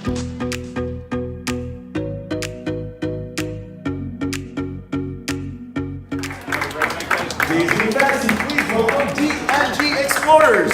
Ladies and Madison, please welcome D&G Explorers.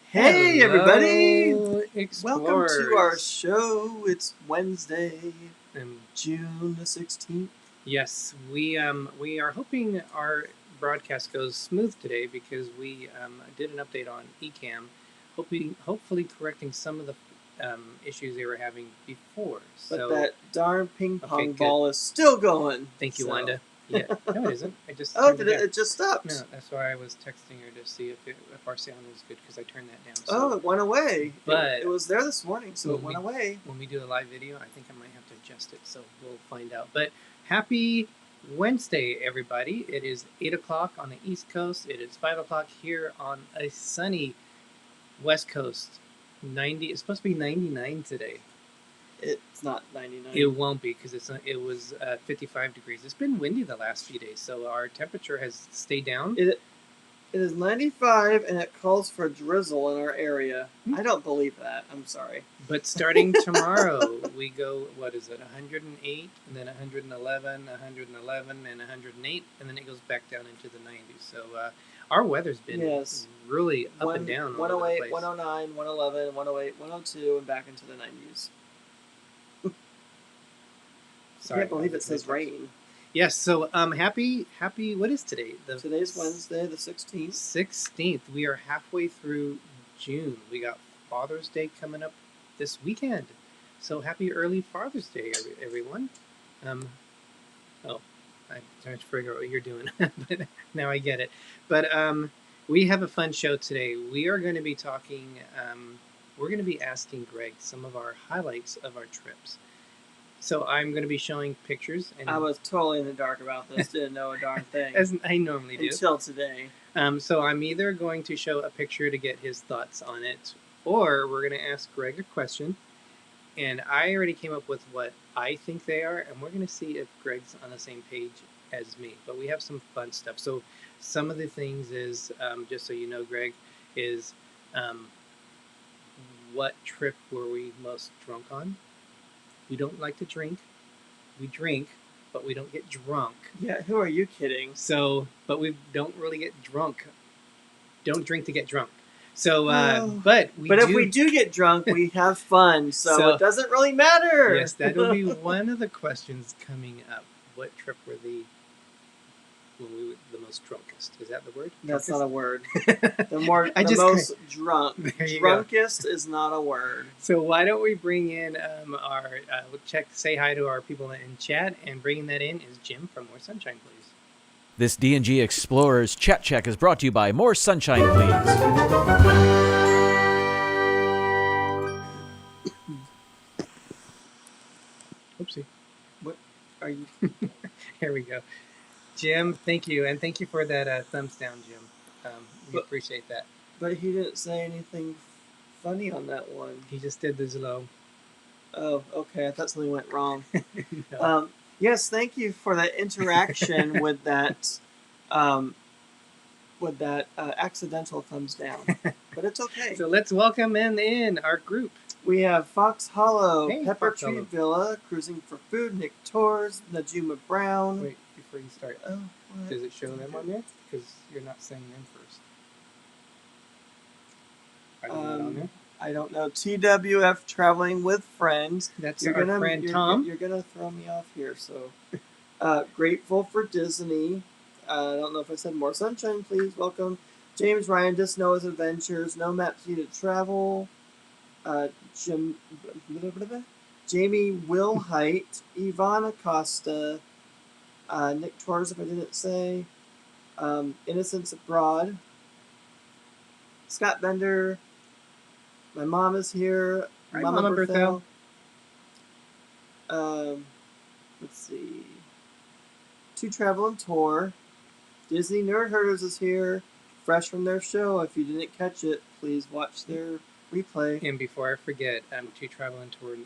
Hey everybody! Explorers. Welcome to our show. It's Wednesday, June the 16th. Yes, we are hoping our broadcast goes smooth today because we did an update on Ecamm, hopefully correcting some of the issues they were having before. But that darn ping pong ball is still going. Thank you, Wanda. Yeah, no, it isn't. I just it just stopped. No, that's why I was texting her to see if our sound was good because I turned that down. So, it went away. But it was there this morning, so it went away. When we do the live video, I think I might have to adjust it, so we'll find out. But happy Wednesday, everybody! It is 8 o'clock on the East Coast. It is 5 o'clock here on a sunny West Coast. It's supposed to be 99 today. It's not 99. It won't be because it was 55 degrees. It's been windy the last few days, so our temperature has stayed down. It is 95, and it calls for drizzle in our area. I don't believe that. I'm sorry. But starting tomorrow, we go, 108, and then 111, 111, and 108, and then it goes back down into the 90s. So our weather's been really up and down. 108, 109, 111, 108, 102, and back into the 90s. Sorry, I can't believe it says rain. Yes, so happy, what is today? Today's Wednesday, the 16th. 16th. We are halfway through June. We got Father's Day coming up this weekend. So happy early Father's Day, everyone. I'm trying to figure out what you're doing, but now I get it. But We have a fun show today. We are going to be talking, we're going to be asking Gregg some of our highlights of our trips. So I'm going to be showing pictures. And I was totally in the dark about this. Didn't know a darn thing. As I normally do. Until today. So I'm either going to show a picture to get his thoughts on it, or we're going to ask Gregg a question. And I already came up with what I think they are, and we're going to see if Gregg's on the same page as me. But we have some fun stuff. So some of the things is, just so you know, Gregg, is what trip were we most drunk on? We don't like to drink. We drink, but we don't get drunk. Yeah, who are you kidding? So, but we don't really get drunk. Don't drink to get drunk. So, but if we do get drunk, we have fun. So it doesn't really matter. Yes, that will be one of the questions coming up. What trip were the most drunkest? Is that the word? That's not a word. The most drunk. Drunkest is not a word. So why don't we bring in our say hi to our people in chat, and bringing that in is Jim from More Sunshine, please. This D&G Explorers Chat Check is brought to you by More Sunshine, Please. Oopsie. What are you? Here we go. Jim, thank you. And thank you for that thumbs down, Jim. We appreciate that. But he didn't say anything funny on that one. He just did the slow. Oh, okay. I thought something went wrong. No. Yes, thank you for that interaction with that accidental thumbs down. But it's okay. So let's welcome in our group. We have Fox Hollow, Hey, Pepper Fox Tree Hollow. Villa, Cruising for Food, Nick Torres, Najuma Brown. Wait, before you start, What? does it show them on there? Because you're not saying them first. Are they not on there? I don't know. TWF Traveling with Friends. That's our friend Tom. You're going to throw me off here. So, Grateful for Dizney. I don't know if I said More Sunshine, please. Welcome. James Ryan, Just Noah's Adventures. No Maps Needed Travel. Jamie Will Height. Yvonne Acosta. Nick Torres, if I didn't say. Innocence Abroad. Scott Bender. My mom is here. Hi, Mama Berthel. Let's see. To Travel and Tour. Disney Nerd Herders is here. Fresh from their show. If you didn't catch it, please watch their replay. And before I forget, To Travel and Tour,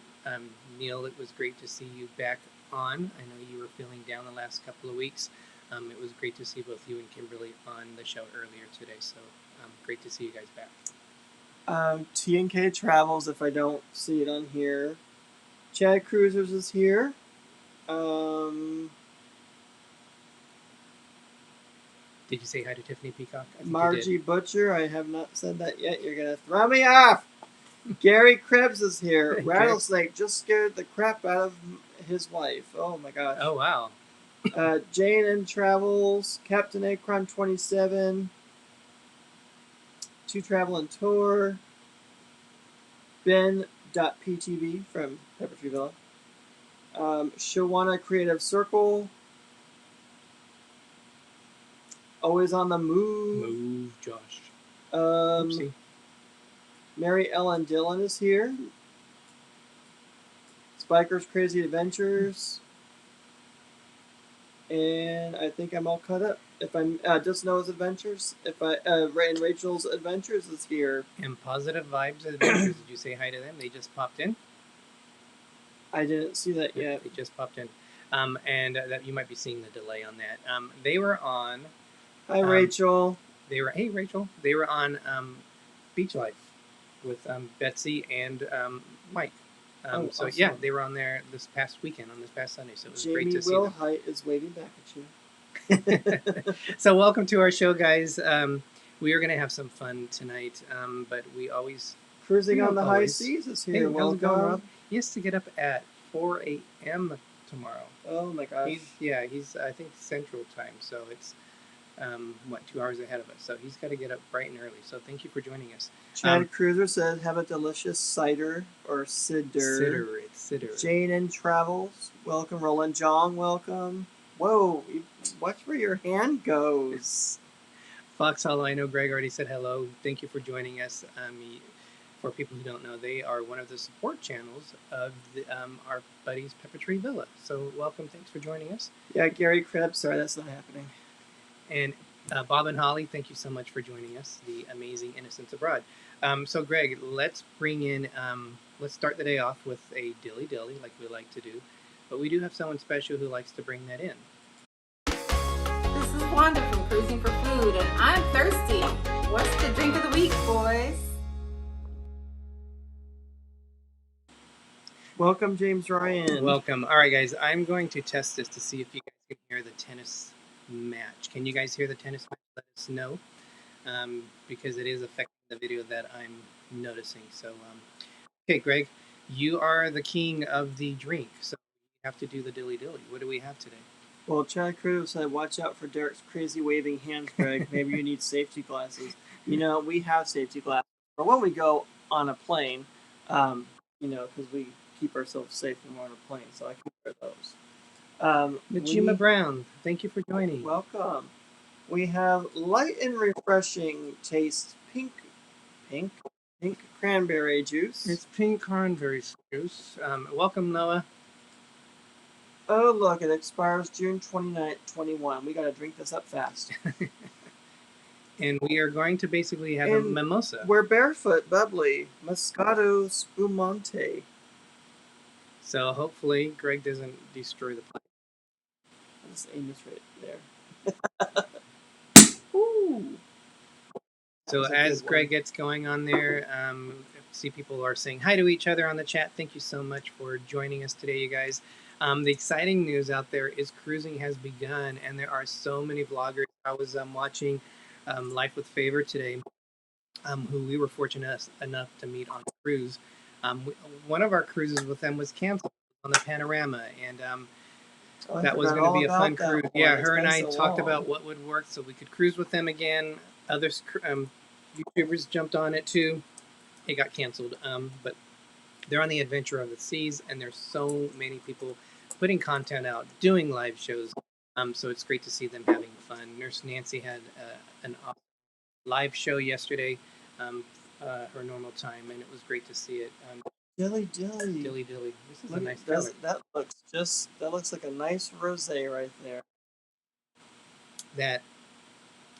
Neil, it was great to see you back on. I know you were feeling down the last couple of weeks. It was great to see both you and Kimberly on the show earlier today. So great to see you guys back. T&K Travels, if I don't see it on here. ChadCruisers is here. Did you say hi to Tiffany Peacock? I think Margie Butcher, I have not said that yet. You're going to throw me off. Gary Krebs is here. Rattlesnake just scared the crap out of his wife. Oh my gosh. Oh, wow. Jane and Travels, Captain Akron 27, To Travel and Tour, Ben.ptv from Pepper Tree Villa, Shawana Creative Circle, Always on the Move. Move, Josh. Oopsie. Mary Ellen Dillon is here. Spiker's Crazy Adventures. And I think I'm all caught up. If I'm Just Noah's Adventures, Ray and Rachel's Adventures is here. And Positive Vibes Adventures, did you say hi to them? They just popped in. I didn't see that yet. They just popped in. And that you might be seeing the delay on that. They were on. Hi, Rachel. Hey, Rachel. They were on Beach Life with Betsy and Mike. So awesome. yeah, they were on there this past weekend, on this past Sunday. So it was great to see Jamie them. Will Height is waving back at you. So welcome to our show, guys. We are going to have some fun tonight, but we always... Cruising on the High Seas is here. Hey, how's it going, Rob? He has to get up at 4 a.m. tomorrow. Oh my gosh. He's I think Central Time, so it's 2 hours ahead of us. So he's got to get up bright and early. So thank you for joining us. ChadCruisers says, have a delicious cider or cider. Cider. Jane and Travels, welcome. Roland Jong, welcome. Whoa, watch where your hand goes. Foxhole, I know Gregg already said hello. Thank you for joining us. For people who don't know, they are one of the support channels of our buddies Pepper Tree Villa. So welcome, thanks for joining us. Yeah, Gary Krebs, sorry, that's not happening. And Bob and Holly, thank you so much for joining us, the amazing Innocents Abroad. So Gregg, let's bring in, let's start the day off with a Dilly Dilly, like we like to do. But we do have someone special who likes to bring that in. This is Wanda from Cruising for Food, and I'm thirsty. What's the drink of the week, boys? Welcome, James Ryan. Welcome. All right, guys, I'm going to test this to see if you guys can hear the tennis match. Can you guys hear the tennis match? Let us know, because it is affecting the video that I'm noticing. So, okay, Gregg, you are the king of the drink, so you have to do the Dilly Dilly. What do we have today? Well, ChadCruisers said, watch out for Derek's crazy waving hands, Gregg. Maybe you need safety glasses. You know, we have safety glasses. Or when we go on a plane, you know, because we keep ourselves safe when we're on a plane, so I can wear those. Najima Brown, thank you for joining. Welcome. We have light and refreshing taste pink cranberry juice. It's pink cranberry juice. Welcome, Noah. Oh, look, it expires June 29th, 21. We got to drink this up fast. And we are going to basically have a mimosa. We're barefoot, bubbly, Moscato Spumante. So hopefully Gregg doesn't destroy the plane. I'll just aim this right there. Ooh. So as Gregg gets going on there, see people are saying hi to each other on the chat. Thank you so much for joining us today, you guys. The exciting news out there is cruising has begun, and there are so many vloggers. I was watching Life with Favor today, who we were fortunate enough to meet on a cruise. One of our cruises with them was canceled on the Panorama, and that was going to be a fun cruise. Yeah, her and I talked about what would work so we could cruise with them again. Other YouTubers jumped on it too. It got canceled, but they're on the adventure of the seas, and there's so many people putting content out, doing live shows. So it's great to see them having fun. Nurse Nancy had an live show yesterday, her normal time, and it was great to see it. Dilly Dilly. Dilly Dilly. This is Look, a nice color. that looks like a nice rosé right there. That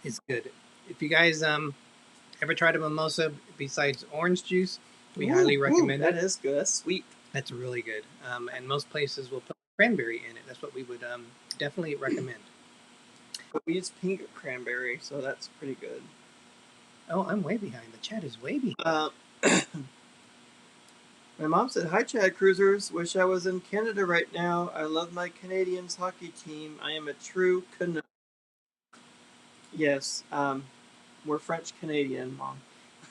is good. If you guys ever tried a mimosa besides orange juice, we highly recommend it. That is good. That's sweet. That's really good. And most places will put cranberry in it. That's what we would definitely recommend. But we use pink cranberry, so that's pretty good. Oh, I'm way behind. The chat is way behind. My mom said, hi, ChadCruisers. Wish I was in Canada right now. I love my Canadians hockey team. I am a true Canuck. Yes, we're French Canadian, Mom.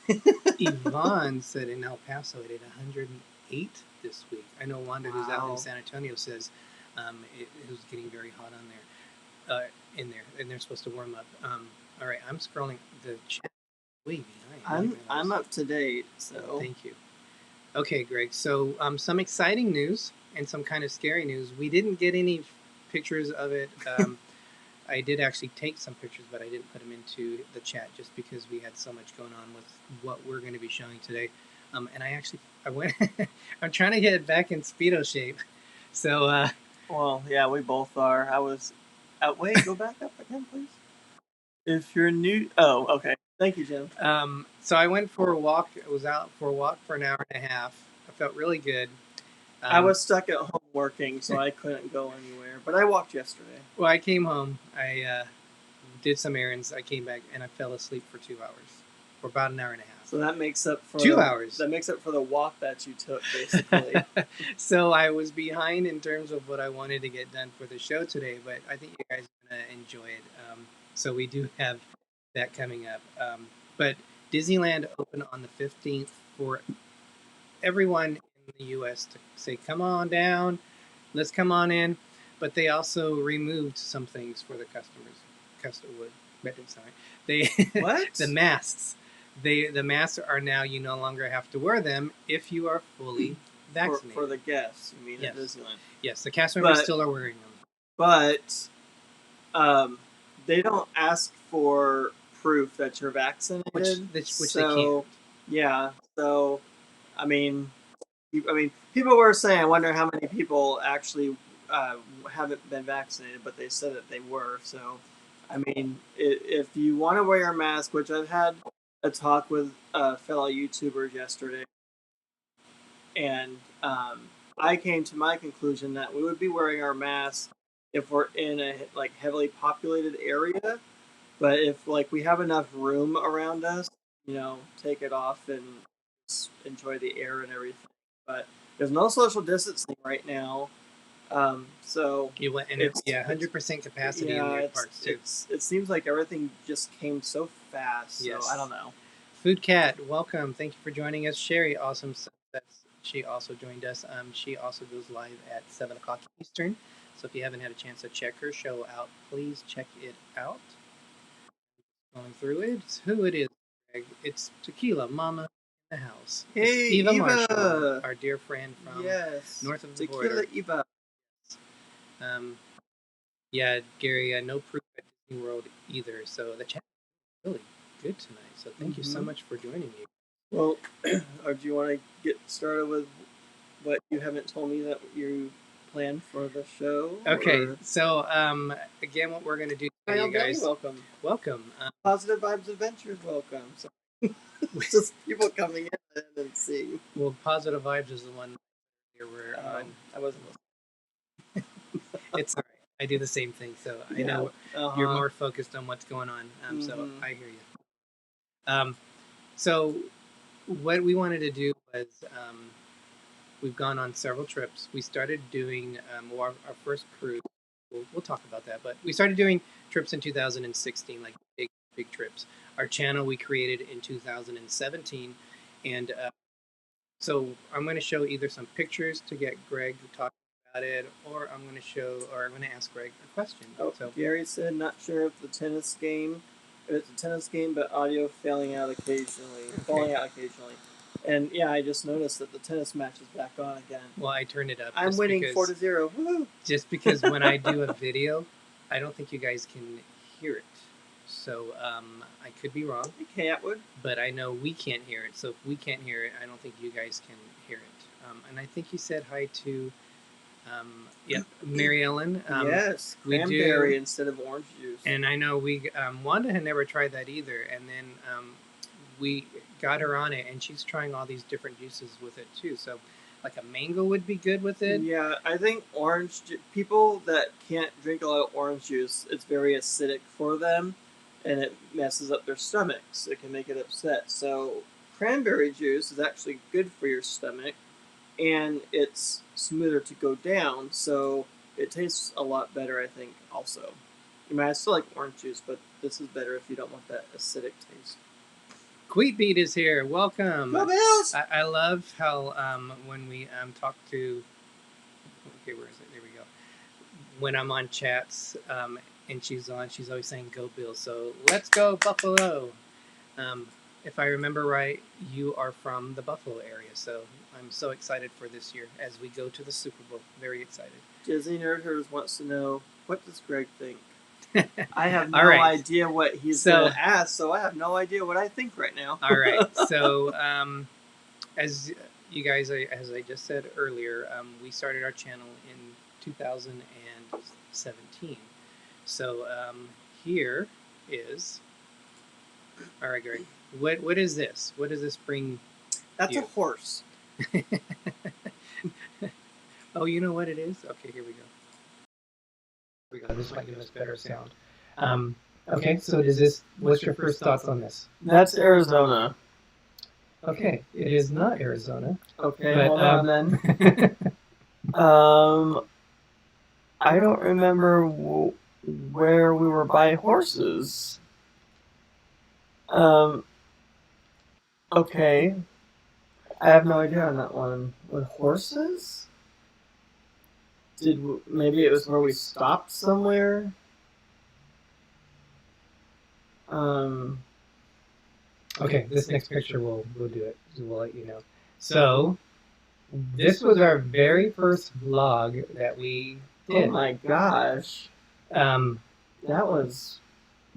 Yvonne said in El Paso it hit 108 this week. I know Wanda, who's out in San Antonio, says it was getting very hot on there, in there, and they're supposed to warm up. All right, I'm scrolling the chat way behind. I'm up to date, so thank you. Okay, Gregg. So some exciting news and some kind of scary news. We didn't get any pictures of it. I did actually take some pictures, but I didn't put them into the chat just because we had so much going on with what we're going to be showing today. And I went. I'm trying to get back in Speedo shape. So. Well, yeah, we both are. I was. Wait, go back up again, please. If you're new. Oh, okay. Thank you, Jim. So I went for a walk. I was out for a walk for an hour and a half. I felt really good. I was stuck at home working, so I couldn't go anywhere. But I walked yesterday. Well, I came home. I did some errands. I came back, and I fell asleep for 2 hours. For about an hour and a half. So that makes up for 2 hours. That makes up for the walk that you took, basically. So I was behind in terms of what I wanted to get done for the show today, but I think you guys are going to enjoy it. So we do have that coming up. But Disneyland opened on the 15th for everyone in the U.S. to say, come on down, let's come on in. But they also removed some things for the customers. What? The masks. The masks are now, you no longer have to wear them if you are fully vaccinated. For the guests, you mean, yes. At Disneyland. Yes, the cast members still are wearing them. But they don't ask for proof that you're vaccinated. Which they so, yeah. So, I mean, people were saying, I wonder how many people actually haven't been vaccinated, but they said that they were. So, I mean, if you want to wear your mask, which I've had a talk with fellow YouTubers yesterday, and I came to my conclusion that we would be wearing our masks if we're in a like heavily populated area, but if like we have enough room around us, take it off and just enjoy the air and everything. But there's no social distancing right now, so you went and it's 100% capacity in their parts too. It seems like everything just came so fast. So Yes. I don't know. Food Cat, welcome. Thank you for joining us. Sherry, awesome. She also joined us. She also goes live at 7 o'clock Eastern. So if you haven't had a chance to check her show out, please check it out. Going through it, who it is, Greg? It's Tequila Mama in the house. Hey, it's Eva Eva. Marshall, our dear friend from north of the border. Tequila Eva. Yeah, Gary, no proof at Disney World either. So the chat is really good tonight. So thank you so much for joining me. Well, or do you want to get started with what you haven't told me that you planned for the show? Okay, or... so again, what we're going to do today, you guys. Welcome. Positive Vibes Adventures, welcome. So, it's just people coming in and seeing. Well, Positive Vibes is the one here we're on. I wasn't listening. It's all right. I do the same thing, so I know you're more focused on what's going on. So I hear you. So what we wanted to do was we've gone on several trips. We started doing our first cruise. We'll talk about that, but we started doing trips in 2016, like big trips. Our channel we created in 2017, and so I'm going to show either some pictures to get Greg to talk about it, or I'm going to ask Greg a question. Oh, so Gary said, not sure if it's a tennis game, but audio falling out occasionally. And yeah, I just noticed that the tennis match is back on again. Well, I turned it up. I'm winning 4-0. Woo! Just because when I do a video, I don't think you guys can hear it. So I could be wrong. Okay, Atwood. But I know we can't hear it. So if we can't hear it, I don't think you guys can hear it. And I think you said hi to Mary Ellen. Yes, cranberry instead of orange juice. And I know Wanda had never tried that either. And then we got her on it, and she's trying all these different juices with it too. So like a mango would be good with it. Yeah, I think people that can't drink a lot of orange juice, it's very acidic for them, and it messes up their stomachs. It can make it upset. So cranberry juice is actually good for your stomach, and it's smoother to go down, so it tastes a lot better, I think, also. I still like orange juice, but this is better if you don't want that acidic taste. Queetbeat is here. Welcome. Go Bills! I love how when we talk to... Okay, where is it? There we go. When I'm on chats and she's on, she's always saying, go Bills. So let's go Buffalo. If I remember right, you are from the Buffalo area. So I'm so excited for this year as we go to the Super Bowl. Very excited. Disney Nerdhers wants to know, what does Greg think? I have no idea what he's going to ask, so I have no idea what I think right now. All right. So, as you guys, as I just said earlier, we started our channel in 2017. So, here is... All right, Greg. What is this? What does this bring? That's a horse. Oh, you know what it is? Okay, here we go. This might give us better sound. Okay, so what's your first thoughts on this? That's Arizona. Okay, it is not Arizona. Okay, but, hold on then. I don't remember where we were by horses. Okay. I have no idea on that one. With horses? Maybe it was where we stopped somewhere? Okay, this next picture we'll do it. We'll let you know. So, this was our very first vlog that we did. Oh my gosh. That was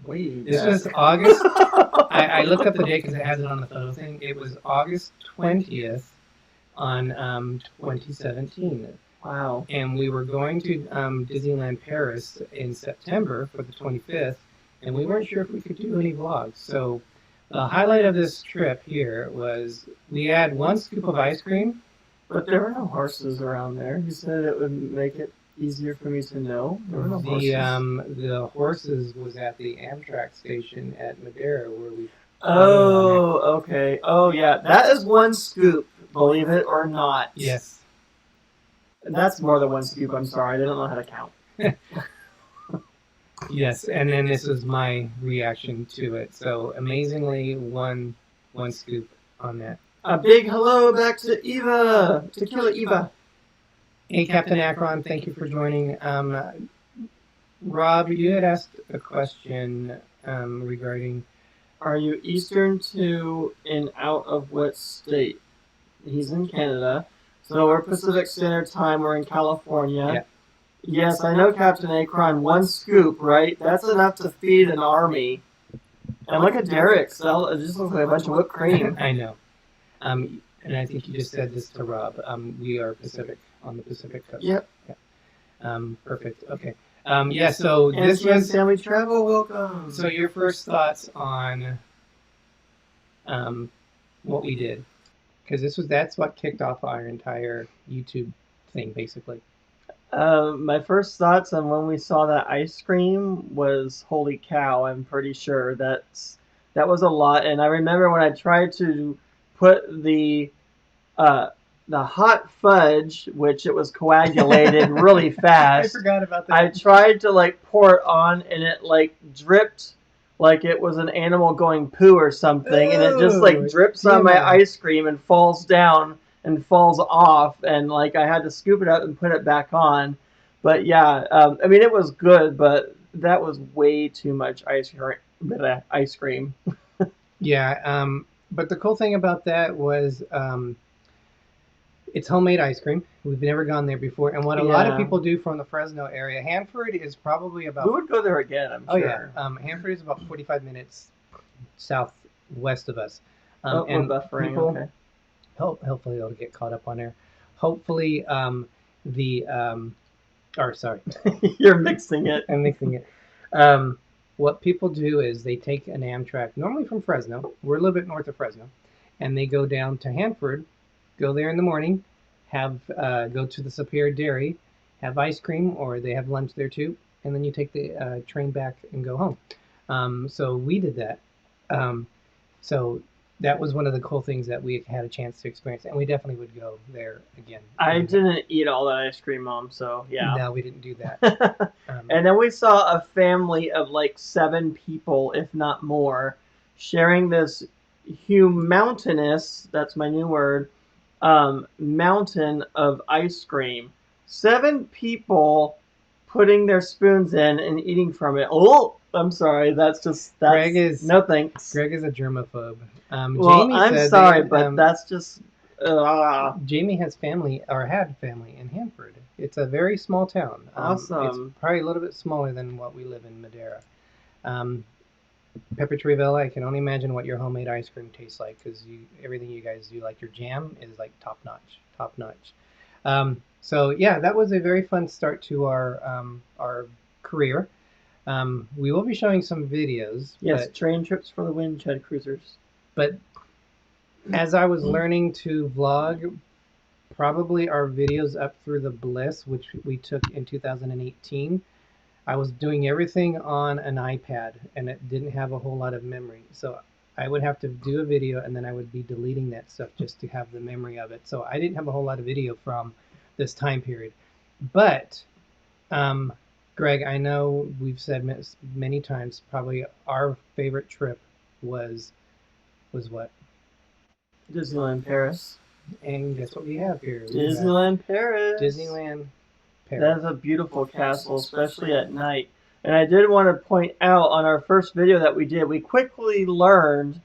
Wait. This was August. I looked up the date because it has it on the photo thing. It was August 20th on 2017. Wow. And we were going to Disneyland Paris in September for the 25th, and we weren't sure if we could do any vlogs. So the highlight of this trip here was we had 1 scoop of ice cream. But there were no horses around there. You said it would make it easier for me to know. There were no horses. The horses was at the Amtrak station at Madera where we. Oh, okay. Oh, yeah. That is 1 scoop, believe it or not. Yes. That's more than 1 scoop. I'm sorry. I didn't know how to count. Yes, and then this was my reaction to it. So amazingly, one scoop on that. A big hello back to Eva, Tequila Eva. Hey, Captain Akron, thank you for joining. Rob, you had asked a question regarding. Are you Eastern to and out of what state? He's in Canada. So we're Pacific Standard Time. We're in California. Yeah. Yes, I know, Captain Akron. 1 scoop, right? That's enough to feed an army. And look at Derick. It just looks like a bunch of whipped cream. I know. And I think you just said this to Rob. We are Pacific, on the Pacific coast. Yep. Yeah. Perfect. Okay. Yeah, so this was... Family Travel, welcome. So your first thoughts on what we did. Because that's what kicked off our entire YouTube thing, basically. My first thoughts on when we saw that ice cream was, holy cow, I'm pretty sure that was a lot. And I remember when I tried to put the hot fudge, which it was coagulated really fast. I forgot about that. I tried to pour it on, and it dripped like it was an animal going poo or something, and it just drips on my ice cream and falls down and falls off, and I had to scoop it up and put it back on. But yeah, I mean, it was good, but that was way too much ice cream. Yeah, but the cool thing about that was it's homemade ice cream. We've never gone there before, and what a lot of people do from the Fresno area, Hanford is probably about. We would go there again, I'm sure. Oh yeah, Hanford is about 45 minutes southwest of us. We're buffering. People, okay. Hopefully they'll get caught up on there. Hopefully sorry. You're mixing it. I'm mixing it. What people do is they take an Amtrak, normally from Fresno. We're a little bit north of Fresno, and they go down to Hanford, go there in the morning, go to the Superior Dairy, have ice cream, or they have lunch there too, and then you take the train back and go home. So we did that. So that was one of the cool things that we had a chance to experience, and we definitely would go there again. I didn't eat all that ice cream, Mom, so yeah. No, we didn't do that. And then we saw a family of 7 people, if not more, sharing this mountainous, that's my new word, mountain of ice cream. 7 people putting their spoons in and eating from it. Oh, I'm sorry. Gregg is no thanks. Gregg is a germaphobe. Well, Jamie I'm sorry, but that's just. Jamie has family, or had family, in Hanford. It's a very small town. Awesome. It's probably a little bit smaller than what we live in Madera. Pepper Tree Villa, I can only imagine what your homemade ice cream tastes like, because everything you guys do, your jam, is top notch. So yeah, that was a very fun start to our career. We will be showing some videos. Yes, train trips for the win, ChadCruisers. But as I was learning to vlog, probably our videos up through the Bliss, which we took in 2018, I was doing everything on an iPad, and it didn't have a whole lot of memory. So I would have to do a video, and then I would be deleting that stuff just to have the memory of it. So I didn't have a whole lot of video from this time period. But Gregg, I know we've said many times, probably our favorite trip was what? Disneyland Paris. And guess what we have here? Disneyland Paris. Disneyland Paris. That is a beautiful castle, especially at night. And I did want to point out on our first video that we did, we quickly learned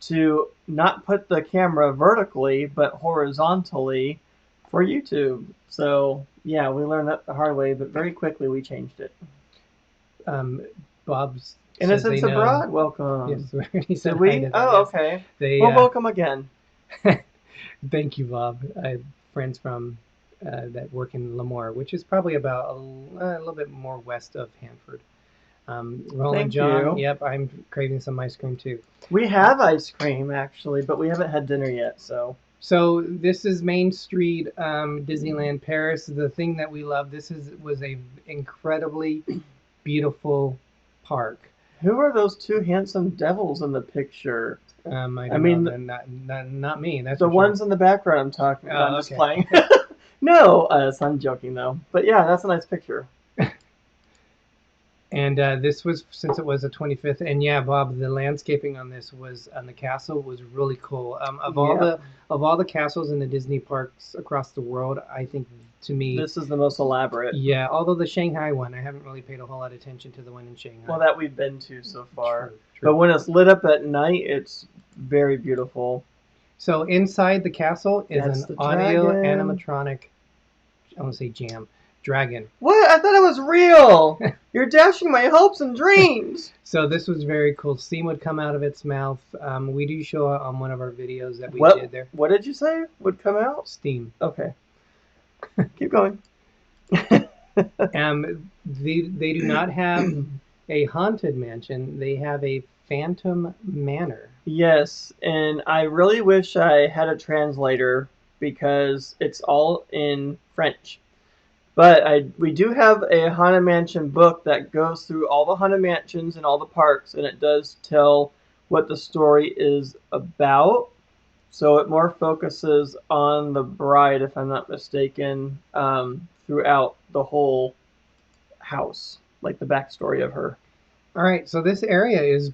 to not put the camera vertically, but horizontally for YouTube. So, yeah, we learned that the hard way, but very quickly we changed it. Bob's Innocents they know. Abroad, welcome. Yes, we already said Did hi we? to them, Oh, yes. okay. They, Well, welcome again. Thank you, Bob. I have friends from that work in Lemoore, which is probably about a little bit more west of Hanford. Roland Thank John, you. yep, I'm craving some ice cream too. We have ice cream, actually, but we haven't had dinner yet, so. So this is Main Street, Disneyland Paris. The thing that we love, was a incredibly beautiful park. Who are those two handsome devils in the picture? I I don't mean, know, not me. That's the for ones sure. in the background I'm talking about. Oh, I'm just okay. playing. No, so I'm joking, though. But yeah, that's a nice picture. And this was, since it was the 25th, and yeah, Bob, the landscaping on this was on the castle was really cool. Of all the castles in the Disney parks across the world, I think to me This is the most elaborate. Yeah, although the Shanghai one, I haven't really paid a whole lot of attention to the one in Shanghai. Well, that we've been to so far. True. But when it's lit up at night, it's very beautiful. So inside the castle is That's an the audio dragon. animatronic, I want to say dragon. What? I thought it was real. You're dashing my hopes and dreams. So this was very cool. Steam would come out of its mouth. We do show it on one of our videos that we did there. What did you say would come out? Steam. Okay. Keep going. They do not have a haunted mansion. They have a phantom manor. Yes, and I really wish I had a translator because it's all in French. But we do have a Haunted Mansion book that goes through all the Haunted Mansions and all the parks, and it does tell what the story is about. So it more focuses on the bride, if I'm not mistaken, throughout the whole house, like the backstory of her. All right, so this area is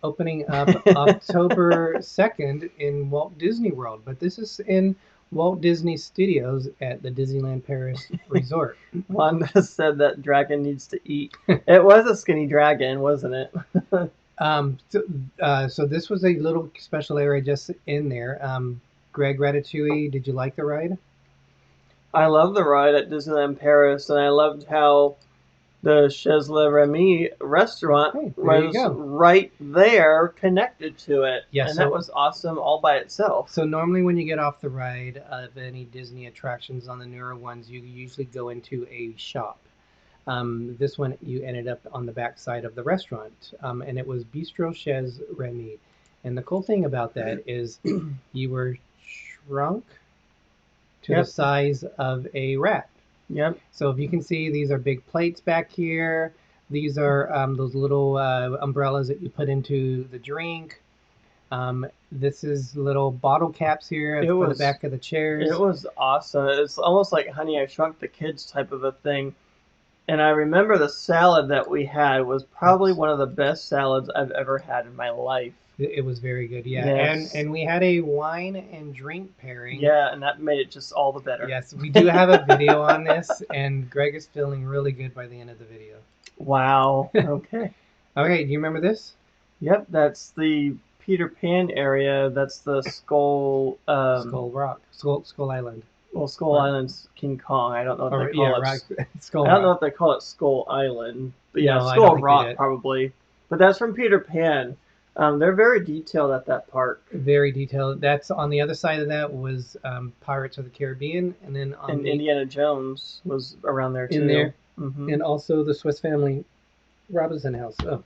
opening up October 2nd in Walt Disney World, but this is in Walt Disney Studios at the Disneyland Paris Resort. Wanda said that dragon needs to eat. It was a skinny dragon, wasn't it? So this was a little special area just in there. Gregg Ratatouille, did you like the ride? I love the ride at Disneyland Paris, and I loved how the Chez Le Remy restaurant was right there connected to it. Yes, and that was awesome all by itself. So normally when you get off the ride of any Disney attractions on the newer ones, you usually go into a shop. This one, you ended up on the back side of the restaurant, and it was Bistro Chez Remy. And the cool thing about that is you were shrunk to the size of a rat. Yep. So if you can see, these are big plates back here. These are those little umbrellas that you put into the drink. This is little bottle caps here for the back of the chairs. It was awesome. It's almost like Honey, I Shrunk the Kids type of a thing. And I remember the salad that we had was probably one of the best salads I've ever had in my life. It was very good, yeah. Yes. And we had a wine and drink pairing. Yeah, and that made it just all the better. Yes, we do have a video on this, and Gregg is feeling really good by the end of the video. Wow. Okay. Okay, do you remember this? Yep, that's the Peter Pan area. That's the Skull... Skull Island. Well, Skull Island's King Kong. I don't know if they call it... Skull I don't know if they call it Skull Island. But yeah, No, Skull Rock probably. But that's from Peter Pan. They're very detailed at that park. Very detailed. That's on the other side of that was Pirates of the Caribbean, and then Indiana Jones was around there too. In there, and also the Swiss Family Robinson House. Oh,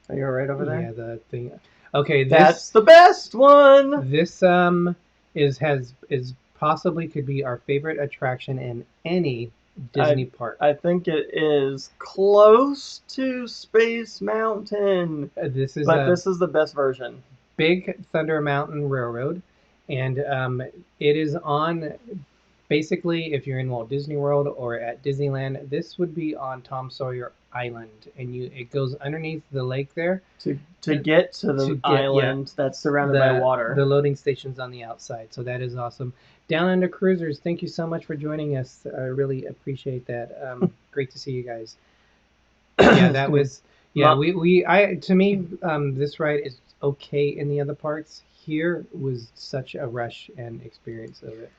are you all right over there? Yeah, the thing. Okay, that's the best one. This is possibly could be our favorite attraction in any Disney park. I think it is close to Space Mountain. This is the best version. Big Thunder Mountain Railroad, and it is on. Basically, if you're in Walt Disney World or at Disneyland, this would be on Tom Sawyer Island, and it goes underneath the lake there to get to the island that's surrounded by water. The loading station's on the outside, so that is awesome. Down Under Cruisers, thank you so much for joining us. I really appreciate that. Great to see you guys. Yeah, that was to me this ride is okay in the other parks. Here was such a rush and experience of it.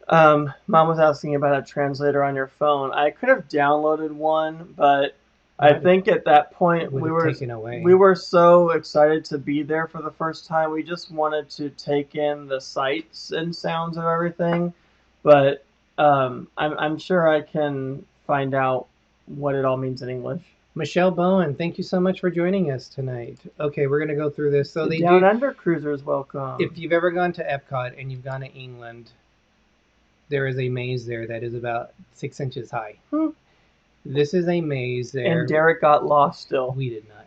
Mom was asking about a translator on your phone. I could have downloaded one, but I think at that point Would we have were taken away. we were so excited to be there for the first time. We just wanted to take in the sights and sounds of everything. But I'm sure I can find out what it all means in English. Michelle Bowen, thank you so much for joining us tonight. Okay, we're gonna go through this. So they Down do. Under Cruisers, welcome. If you've ever gone to Epcot and you've gone to England, there is a maze there that is about 6 inches high. This is a maze there. And Derick got lost still. We did not.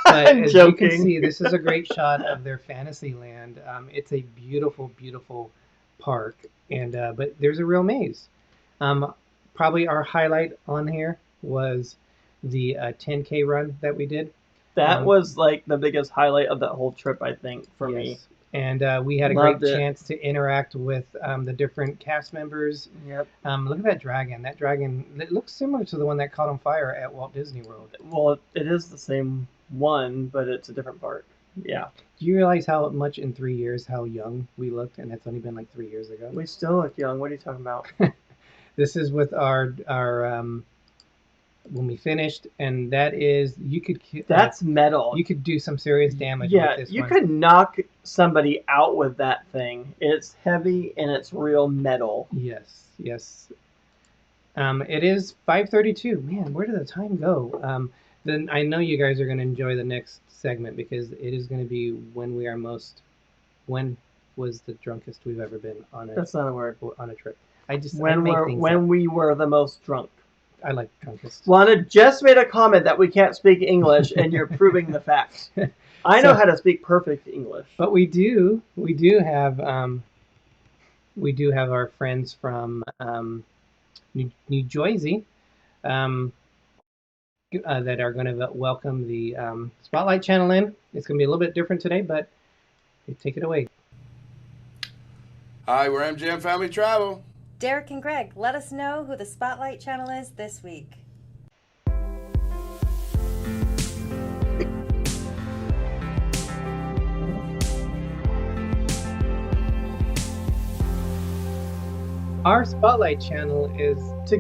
But I'm as joking. you can see, this is a great shot of their Fantasyland. It's a beautiful, beautiful park, and but there's a real maze. Probably our highlight on here was the 10K run that we did. That was like the biggest highlight of that whole trip, I think, for me. And we had a Loved great it. chance to interact with the different cast members. Yep. Look at that dragon. That dragon, it looks similar to the one that caught on fire at Walt Disney World. Well, it is the same one, but it's a different park. Yeah. Do you realize how much in 3 years, how young we looked? And that's only been like 3 years ago. We still look young. What are you talking about? This is with our when we finished, and that is That's metal. you could do some serious damage Yeah, with this you one. could knock somebody out with that thing. It's heavy and it's real metal. Yes. It is 5:32. Man, where did the time go? Then I know you guys are going to enjoy the next segment because it is going to be when was the drunkest we've ever been on That's not a word. a trip. I make things When up. we were the most drunk. I like drunkest. Lana just made a comment that we can't speak English, and you're proving the fact. I know how to speak perfect English. But we do have our friends from New Jersey that are going to welcome the Spotlight channel in. It's going to be a little bit different today, but take it away. Hi, we're MGM Family Travel. Derick and Gregg, let us know who the Spotlight channel is this week. Our Spotlight channel is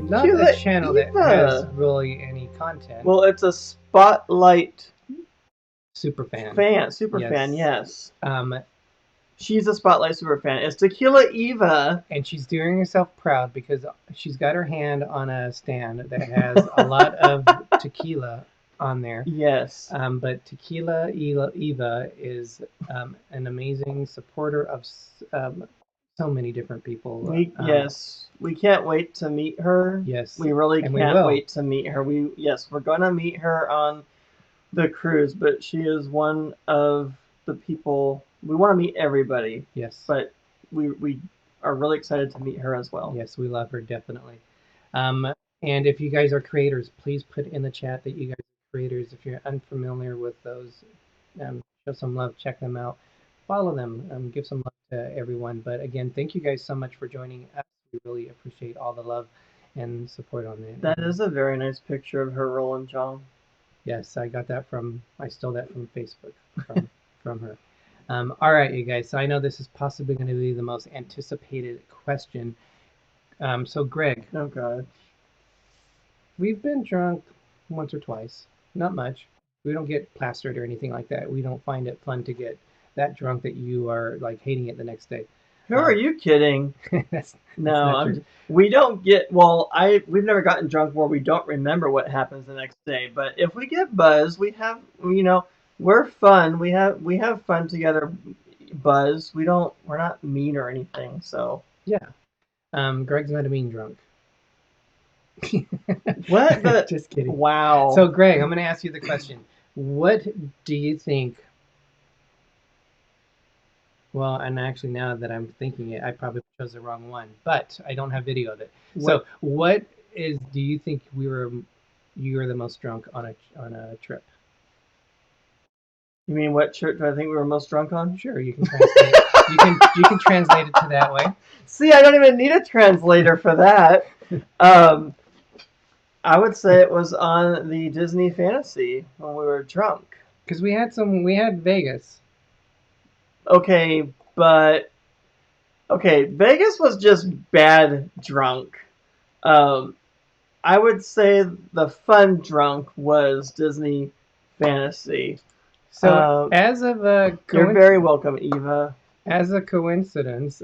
not Tequila a channel that Eva. has really any content. Well, it's a Spotlight super fan. super Yes. fan, yes. Um, She's a Spotlight super fan. It's Tequila Eva. and she's doing herself proud because she's got her hand on a stand that has a lot of tequila on there. Yes. But Tequila Eva is an amazing supporter of so many different people. Yes. We can't wait to meet her. Yes. We really And we can't will. wait to meet her. We're gonna meet her on the cruise, but she is one of the people we want to meet everybody. Yes. But we are really excited to meet her as well. Yes, we love her definitely. And if you guys are creators, please put in the chat that you guys are creators. If you're unfamiliar with those, show some love, check them out, follow them, give some love to everyone. But again, thank you guys so much for joining us. We really appreciate all the love and support on it. That is a very nice picture of her rolling John. Yes, I stole that from Facebook from her. All right, you guys. So I know this is possibly going to be the most anticipated question. So Greg, Oh God. we've been drunk once or twice, not much. We don't get plastered or anything like that. We don't find it fun to get that drunk that you are like hating it the next day. Who are you kidding? That's No, not true. we don't get. Well, we've never gotten drunk where we don't remember what happens the next day. But if we get buzzed, we have, we're fun. We have fun together. Buzz. We're not mean or anything. So Yeah. Greg's not a mean drunk. what? The, Just kidding. wow. So Greg, I'm going to ask you the question. What do you think? Well, and actually now that I'm thinking it, I probably chose the wrong one, but I don't have video of it. So do you think you were the most drunk on a trip? You mean what trip do I think we were most drunk on? Sure, you can translate it. You can translate it to that way. See, I don't even need a translator for that. I would say it was on the Disney Fantasy when we were drunk. Because we had Vegas. Okay, Vegas was just bad drunk. I would say the fun drunk was Disney Fantasy. So as of a You're very welcome, Eva. As a coincidence,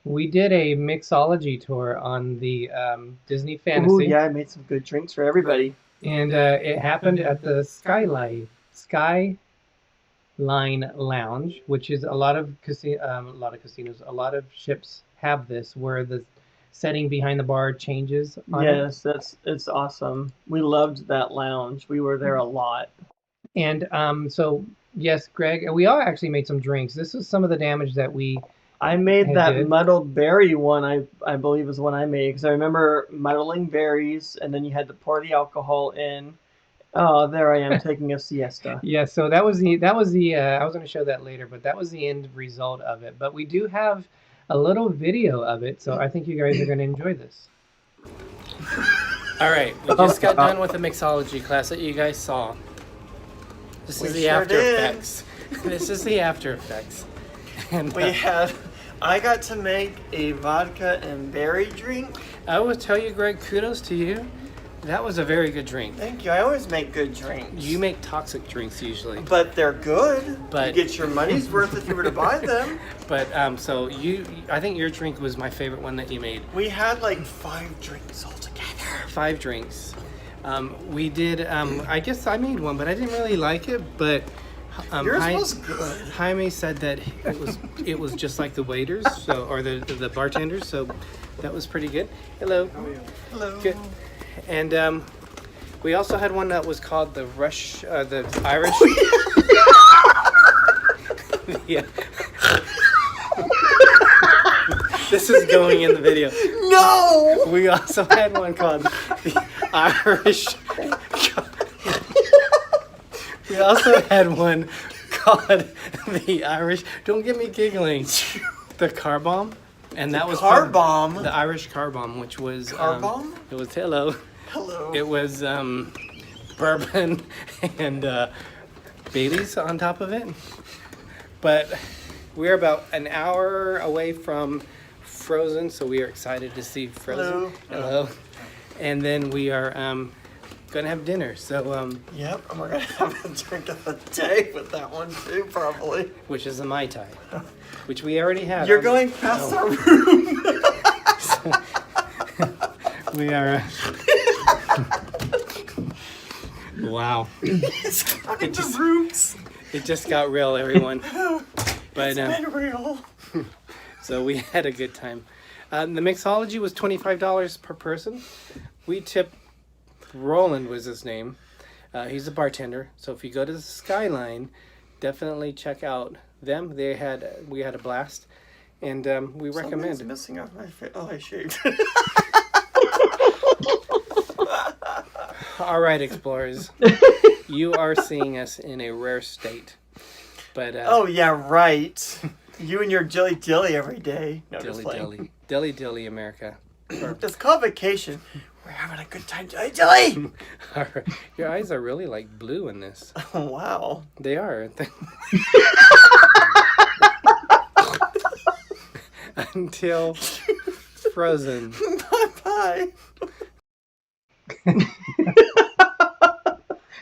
we did a mixology tour on the Disney Fantasy. Ooh, yeah, I made some good drinks for everybody. And it happened at the Skyline Lounge, which is a lot of casinos, a lot of ships have this, where the setting behind the bar changes. Yes, it's awesome. We loved that lounge. We were there a lot. And so yes, Greg, we all actually made some drinks. This is some of the damage that I made that muddled berry one. I believe is one I made, because I remember muddling berries, and then you had to pour the alcohol in. Oh, there I am taking a siesta. Yeah, so that was the I was going to show that later, but that was the end result of it. But we do have a little video of it, so I think you guys are going to enjoy this. All right, we just got done with the mixology class that you guys saw. This is the After Effects. This is the After Effects. And I got to make a vodka and berry drink. I will tell you, Greg, kudos to you. That was a very good drink. Thank you. I always make good drinks. You make toxic drinks usually. But they're good. But you get your money's worth if you were to buy them. But so I think your drink was my favorite one that you made. We had like 5 drinks altogether. 5 drinks. We did. I guess I made one, but I didn't really like it. But yours was good. Jaime said that it was just like the waiters, or the bartenders. So that was pretty good. Hello. How are you? Hello. Good. And we also had one that was called the Irish. Yeah. This is going in the video. No! We also had one called the Irish. We also had one called the Irish. Don't get me giggling. The Car Bomb. And that was Car Bomb. The Irish Car Bomb, which was Car Bomb? It was hello. It was bourbon and Bailey's on top of it. But we're about an hour away from Frozen, so we are excited to see Frozen. Hello. And then we are gonna have dinner. So yep, and we're gonna have a drink of the day with that one too, probably. Which is a Mai Tai, which we already have. You're going past our room. We are. Wow. It just got real, everyone. But it's been real. So we had a good time. The mixology was $25 per person. We tipped. Roland was his name. He's a bartender. So if you go to the Skyline, definitely check out them. We had a blast, and we recommend it. Missing off my face. Oh, I shaved. All right, explorers, you are seeing us in a rare state. But oh yeah, right. You and your Dilly Dilly every day. No, Dilly Dilly, America. It's called vacation. We're having a good time, Dilly Dilly. All right. Your eyes are really like blue in this. Oh wow, they are. Aren't they? Until Frozen. Bye bye.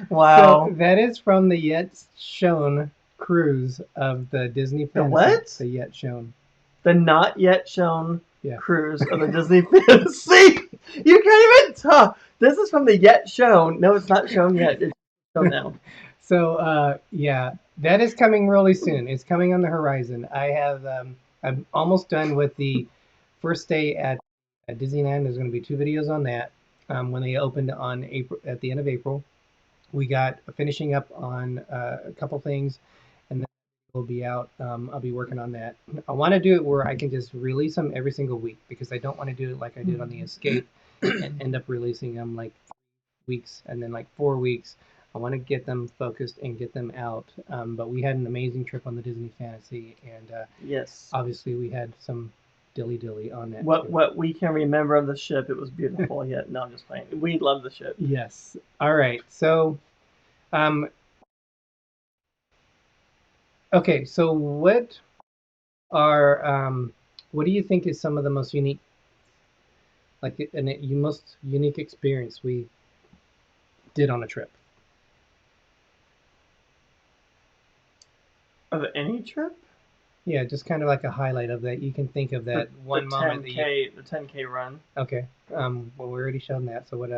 Wow. So that is from the Yet Shown cruise of the Disney Fantasy. The what? The Yet Shown. The Not Yet Shown cruise of the Disney Fantasy. You can't even talk. This is from the Yet Shown. No, it's not shown yet. It's shown now. So, yeah, that is coming really soon. It's coming on the horizon. I'm almost done with the first day at Disneyland. There's going to be 2 videos on that. When they opened at the end of April. We got finishing up on a couple things, and then we'll be out. I'll be working on that. I want to do it where I can just release them every single week, because I don't want to do it like I did on the Escape and end up releasing them like 3 weeks and then like 4 weeks. I want to get them focused and get them out. But we had an amazing trip on the Disney Fantasy, and yes, obviously we had some Dilly Dilly on that. What we can remember of the ship, it was beautiful. Yeah, no, I'm just playing. We love the ship. Yes. All right. So, okay. So what do you think is some of the most unique like most unique experience we did on a trip? Of any trip? Yeah, just kind of like a highlight of that. You can think of that one moment that you. The 10K run. Okay. Well, we already shown that. So what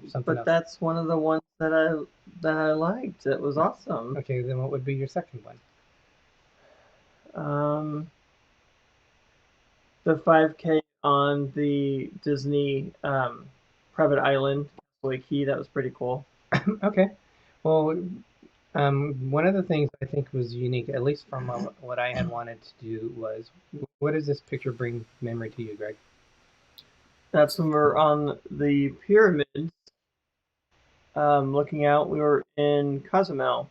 something But else? that's one of the ones that I liked. It was awesome. Okay, then what would be your second one? The 5K on the Dizney private island, Key. That was pretty cool. Okay. Well, one of the things I think was unique, at least from what I had wanted to do, was what does this picture bring memory to you, Greg? That's when we're on the pyramids, looking out. We were in Cozumel.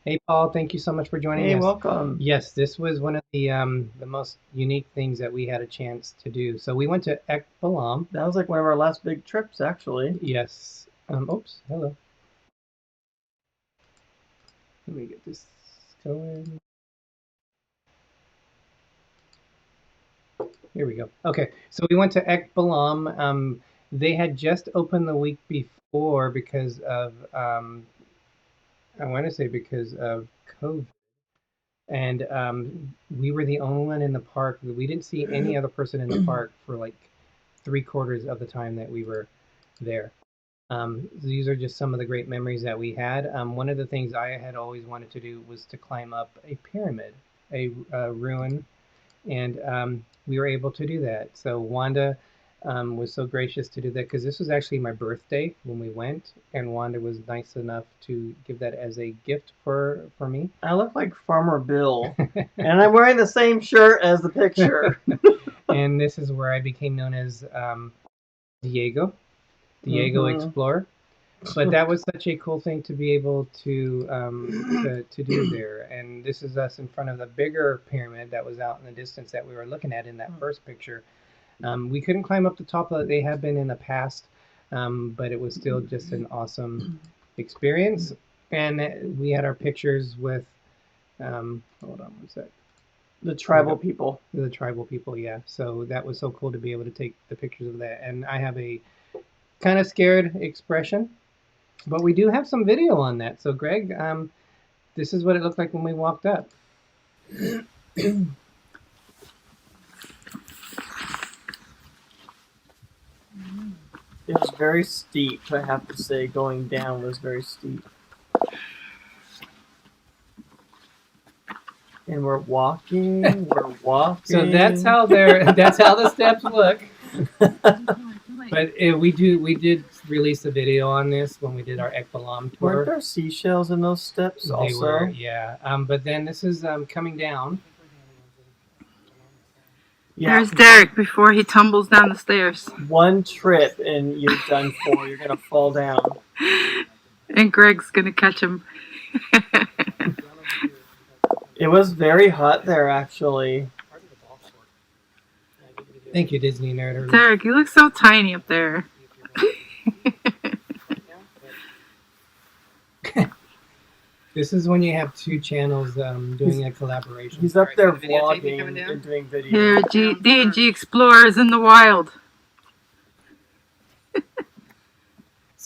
Hey, Paul, thank you so much for joining us. Hey, welcome. Yes, this was one of the most unique things that we had a chance to do. So we went to Ekbalam. That was like one of our last big trips, actually. Yes. Oops. Hello. Let me get this going. Here we go. Okay, so we went to Ekbalam. They had just opened the week before because of I want to say because of COVID, and we were the only one in the park. We didn't see any other person in the park for like 3/4 of the time that we were there. These are just some of the great memories that we had. One of the things I had always wanted to do was to climb up a pyramid, a ruin, and we were able to do that. So Wanda was so gracious to do that because this was actually my birthday when we went, and Wanda was nice enough to give that as a gift for me. I look like Farmer Bill, and I'm wearing the same shirt as the picture. And this is where I became known as Diego Explorer. But that was such a cool thing to be able to do there. And this is us in front of the bigger pyramid that was out in the distance that we were looking at in that first picture. We couldn't climb up the top of it. They have been in the past, but it was still just an awesome experience. And we had our pictures with, hold on one sec. The tribal people. The tribal people, yeah. So that was so cool to be able to take the pictures of that. And I have a kind of scared expression, but we do have some video on that. So Greg, this is what it looked like when we walked up. It was very steep, I have to say. Going down was very steep. And we're walking. So that's how the steps look. But we did release a video on this when we did our Ekbalam tour. Weren't there seashells in those steps also? They were, yeah. But then this is coming down. Yeah. There's Derick before he tumbles down the stairs. One trip and you're done for. You're going to fall down. And Gregg's going to catch him. It was very hot there, actually. Thank you, Disney Nerd. Derick, you look so tiny up there. This is when you have two channels doing a collaboration. He's up there vlogging and doing Here, videos. D&G Explorers in the wild.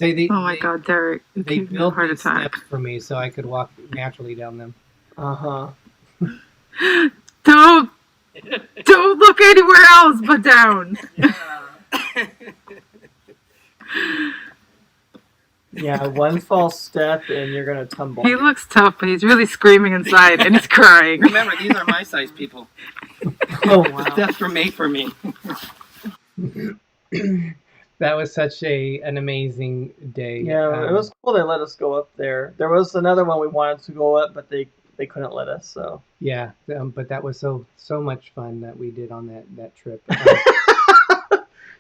Oh my God, Derick. They built these steps for me so I could walk naturally down them. Don't look anywhere else but down. Yeah, one false step and you're going to tumble. He looks tough, but he's really screaming inside and he's crying. Remember, these are my size people. Oh, wow. Steps were made for me. That was such an amazing day. Yeah, it was cool they let us go up there. There was another one we wanted to go up, but they couldn't let us. So yeah, but that was so much fun that we did on that trip.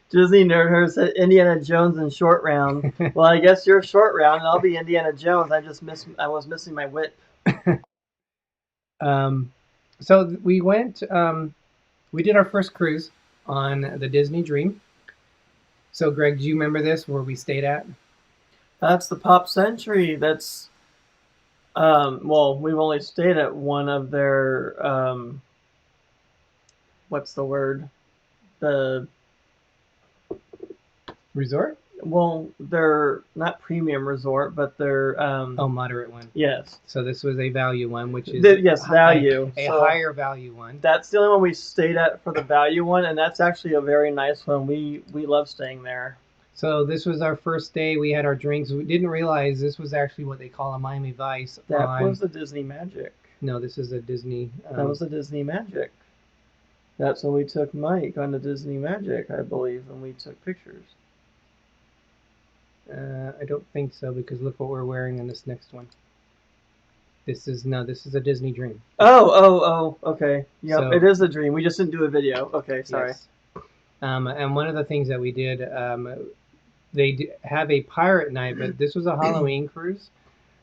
Disney Nerd Herd said Indiana Jones in short round. Well, I guess you're short round, and I'll be Indiana Jones. I was missing my whip. So we went. We did our first cruise on the Disney Dream. So Greg, do you remember this? Where we stayed at? That's the Pop Century. That's well, we've only stayed at one of their what's the word? Resort? Well, they're not premium resort, but they're Moderate one. yes. So this was a value one, which is Yes, value. a So higher value one. that's the only one we stayed at for the value one, and that's actually a very nice one. We love staying there. So this was our first day. We had our drinks. We didn't realize this was actually what they call a Miami Vice. That was the Disney Magic. No, this is a Disney. That was the Disney Magic. That's when we took Mike on the Disney Magic, I believe, and we took pictures. I don't think so, because look what we're wearing in this next one. This is a Disney Dream. Oh, okay. Yep, So- it is a dream. We just didn't do a video. Okay, sorry. Yes. And one of the things that we did, they have a pirate night, but this was a Halloween cruise.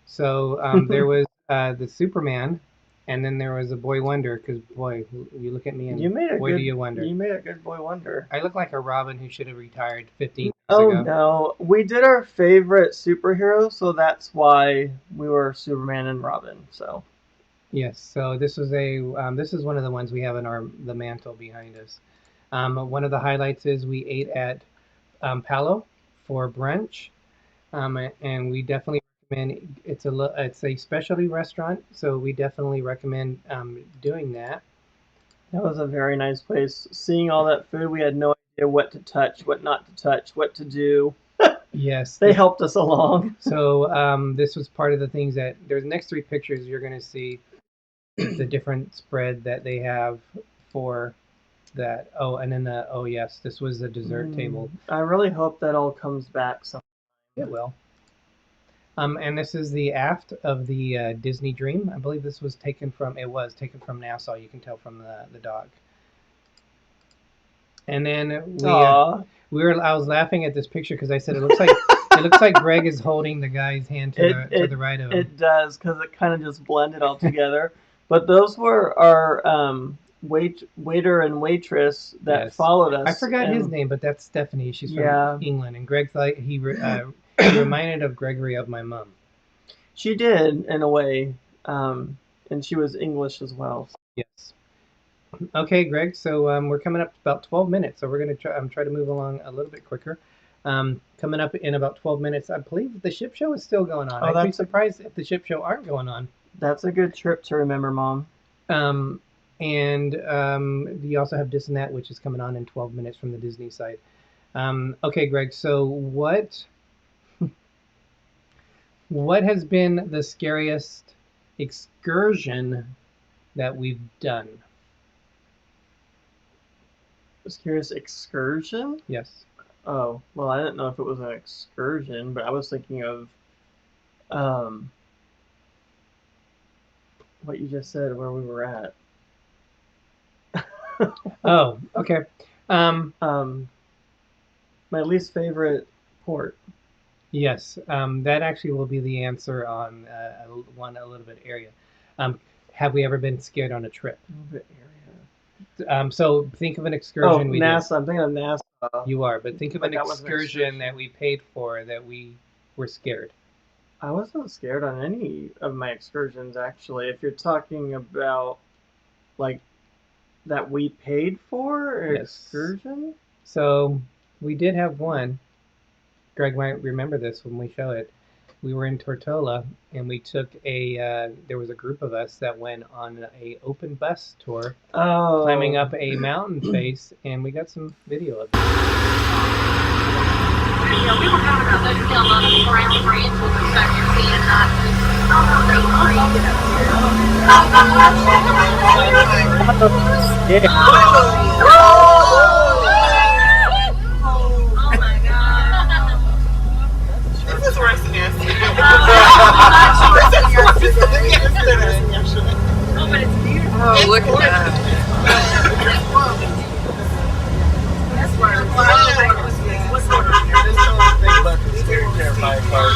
So there was the Superman, and then there was a Boy Wonder. Because boy, you look at me and You made a boy, good, do you wonder. You made a good Boy Wonder. I look like a Robin who should have retired 15 years Oh ago. no, we did our favorite superhero, so that's why we were Superman and Robin. So Yes. So this was this is one of the ones we have in the mantle behind us. One of the highlights is we ate at Palo for brunch, and we definitely recommend. It's a specialty restaurant, so we definitely recommend doing that. that was a very nice place. Seeing all that food, we had no idea what to touch, what not to touch, what to do. Yes. They helped us along. So this was part of the things that there's the next three pictures you're going to see the different spread that they have for that. Oh, and then yes, this was the dessert table. I really hope that all comes back sometime. It will. And this is the aft of the Disney Dream. I believe this was taken from Nassau. You can tell from the dog. And then I was laughing at this picture because I said it looks like Gregg is holding the guy's hand to the right of him. It does, because it kind of just blended all together. But those were our waiter and waitress that Yes. followed us. I forgot and his name, but that's Stephanie. She's from Yeah. England, and Gregg thought he reminded of Gregory of my mom. She did, in a way, and she was English as well. Yes. Okay, Gregg. So we're coming up to about 12 minutes, so we're gonna try to move along a little bit quicker. Coming up in about 12 minutes, I believe the ship show is still going on. I'd be surprised if the ship show aren't going on. That's a good trip to remember, Mom. And you also have This and That, which is coming on in 12 minutes from the Disney side. Okay, Gregg. So what has been the scariest excursion that we've done? The scariest excursion? Yes. Oh, well, I didn't know if it was an excursion, but I was thinking of what you just said, where we were at. Oh, okay. My least favorite port. Yes, that actually will be the answer on a little bit area. Have we ever been scared on a trip? A little bit area. So think of an excursion we NASA. did. I'm thinking of NASA. You are, but think of But an that wasn't an excursion that we paid for that we were scared. I wasn't scared on any of my excursions, actually. If you're talking about, like, that we paid for Yes. excursion? So we did have one. Gregg might remember this when we show it. We were in Tortola, and we took there was a group of us that went on a open bus tour, Oh. climbing up a mountain face, and we got some video of it. You know, we were talking about those still on the ground branches and stuff you're seeing, not Oh my God. This is worse than yesterday. Oh, but it's beautiful. Oh, look at that. That's where what's going on here? This whole thing about the scary terrifying part.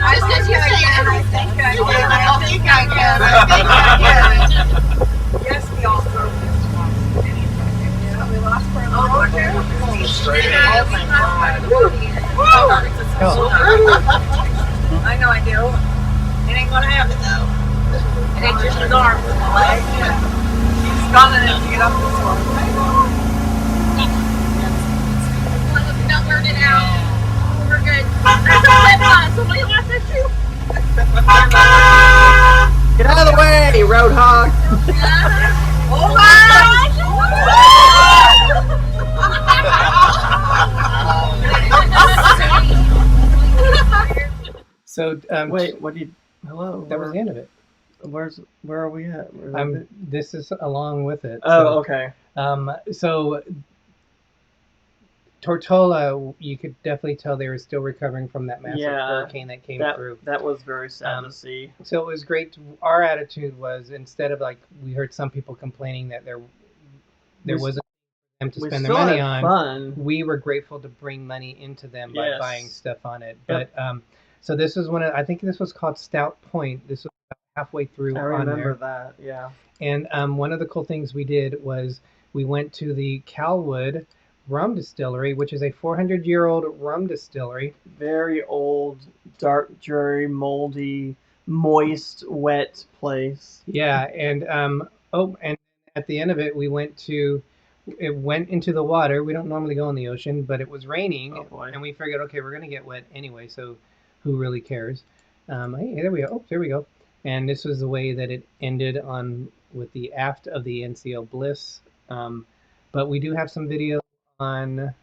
I said you can. I think I can. I think I can. I think I can. Yes, we all throw this one. Yeah, we lost for a little bit. Straight Yeah, we lost I know I do. It ain't gonna happen though. It ain't just his arms and the legs. Donna didn't get up this one. Don't burn it out. We're good. There's a lip on. Somebody lost their shoe. Get out of the way, Roadhog! Oh my So Wait, what do you? Hello. that was the end of it. Where are we at? This is along with it. Oh, okay. So Tortola, you could definitely tell they were still recovering from that massive hurricane that came through. That was very sad to see. So it was great. Our attitude was, instead of like, we heard some people complaining that there wasn't them to spend their money on. Fun. We were grateful to bring money into them by Yes. buying stuff on it. Yep. But so this was I think this was called Stout Point. This was halfway through I on there. remember that. Yeah. And one of the cool things we did was we went to the Calwood Rum Distillery, which is a 400-year-old rum distillery. Very old, dark, dreary, moldy, moist, wet place. Yeah, and and at the end of it, it went into the water. We don't normally go in the ocean, but it was raining, Oh, boy. and we figured, okay, we're gonna get wet anyway, so who really cares? Hey, there we go. Oh, there we go. And this was the way that it ended with the aft of the NCL Bliss. But we do have some video on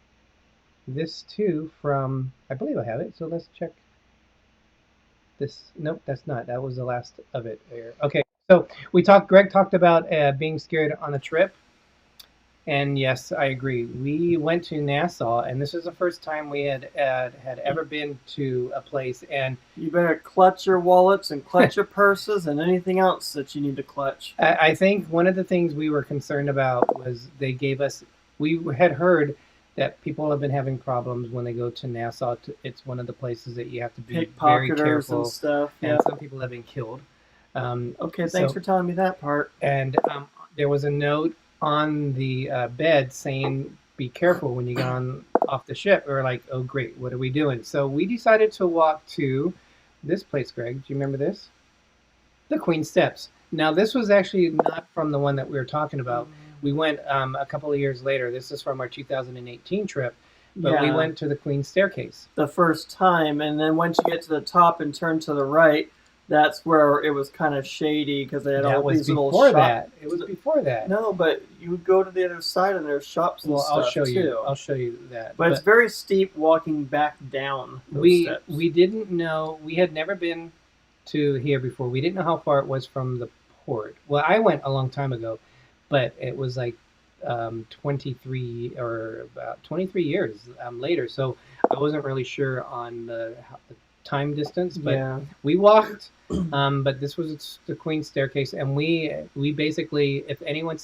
this too from, I believe I have it, so let's check this. Nope, that's not. That was the last of it there. Okay, so Greg talked about being scared on a trip. And yes, I agree. We went to Nassau, and this is the first time we had ever been to a place. And You better clutch your wallets and clutch your purses and anything else that you need to clutch. I think one of the things we were concerned about was we had heard that people have been having problems when they go to Nassau. It's one of the places that you have to be very Pickpocketers careful. and stuff. And Yeah. some people have been killed. Okay, thanks so- for telling me that part. And there was a note on the bed saying, "Be careful when you get off the ship." We were like, "Oh, great! What are we doing?" So we decided to walk to this place. Greg, do you remember this? The Queen Steps. Now, this was actually not from the one that we were talking about. We went a couple of years later. This is from our 2018 trip, but we Yeah. went to the Queen's Staircase. The first time, and then once you get to the top and turn to the right, that's where it was kind of shady because they had all That was these little before shops. that. It was before that. No, but you would go to the other side and there's shops and Well, stuff I'll show too. you. I'll show you that. But it's very steep walking back down those steps. We didn't know. We had never been to here before. We didn't know how far it was from the port. Well, I went a long time ago, but it was like 23 or about 23 years later. So I wasn't really sure on the time distance, but Yeah. we walked. But this was the Queen's Staircase, and we basically, if anyone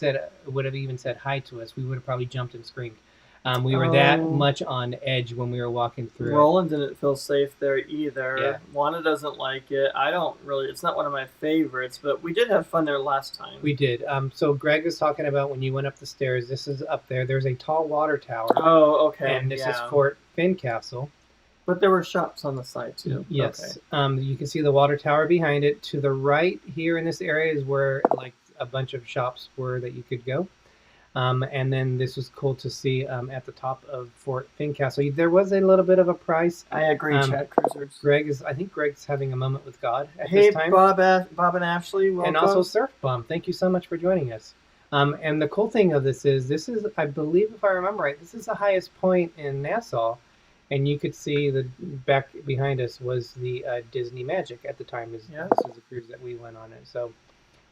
would have even said hi to us, we would have probably jumped and screamed. We were that much on edge when we were walking through. Roland didn't feel safe there either. Yeah. Wanda doesn't like it. I don't really. It's not one of my favorites, but we did have fun there last time. We did. So Greg is talking about when you went up the stairs. This is up there. There's a tall water tower. Oh, okay. And this is yeah. Fort Fincastle. But there were shops on the side too. Yes. Okay. You can see the water tower behind it. To the right here in this area is where like a bunch of shops were that you could go. And then this was cool to see at the top of Fort Fincastle. There was a little bit of a price. I agree, ChadCruisers. I think Greg's having a moment with God at Hey, this time. Bob and Ashley, welcome. And also Surf Bum. Thank you so much for joining us. And the cool thing of this is, I believe, if I remember right, this is the highest point in Nassau. And you could see the back behind us was the Disney Magic at the time. This is the cruise that we went on it. So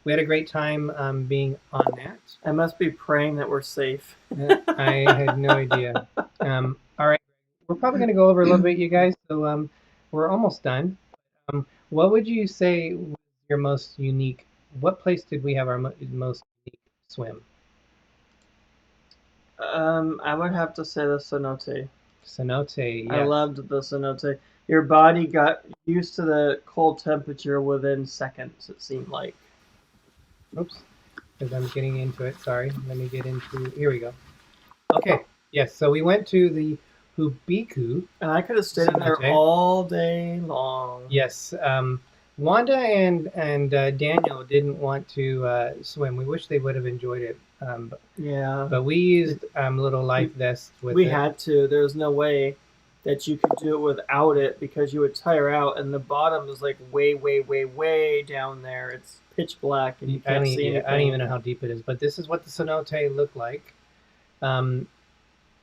we had a great time being on that. I must be praying that we're safe. I had no idea. All right. We're probably going to go over a little bit, you guys. So we're almost done. What would you say was your most unique? What place did we have our most unique swim? I would have to say the cenote. Cenote, yes. I loved the cenote. Your body got used to the cold temperature within seconds, it seemed like. Oops, because I'm getting into it. Sorry. Let me get into... Here we go. Okay. Yes, so we went to the Hubiku. And I could have stayed in there all day long. Yes. Wanda and Daniel didn't want to swim. We wish they would have enjoyed it Yeah. But we used little life vests with We it. had to. There was no way that you could do it without it because you would tire out, and the bottom is like way, way, way, way down there. It's pitch black, and you I can't don't, see even, anything. I don't even know how deep it is, but this is what the cenote look like.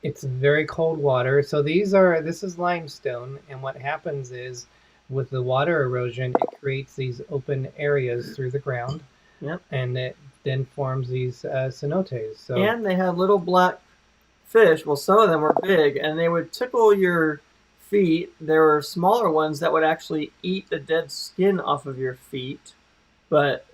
It's very cold water. So this is limestone, and what happens is with the water erosion, it creates these open areas through the ground. Yep. And it then forms these cenotes. So And they had little black fish. Well, some of them were big, and they would tickle your feet. There were smaller ones that would actually eat the dead skin off of your feet. But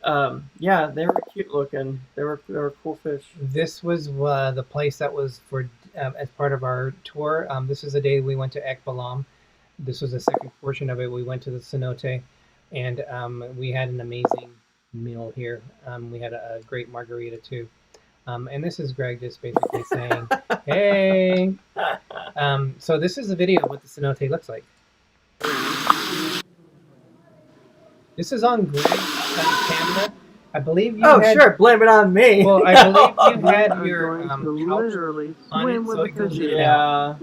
yeah, they were cute looking. They were cool fish. this was the place that was for as part of our tour. This is the day we went to Ekbalam. This was the second portion of it. We went to the cenote, and we had an amazing meal here. We had a great margarita too. And this is Gregg just basically saying, hey. So this is a video of what the cenote looks like. This is on Gregg's camera. I believe you had... sure, blame it on me. Well, I believe you had your couch literally on it, so it goes in and Yeah. out.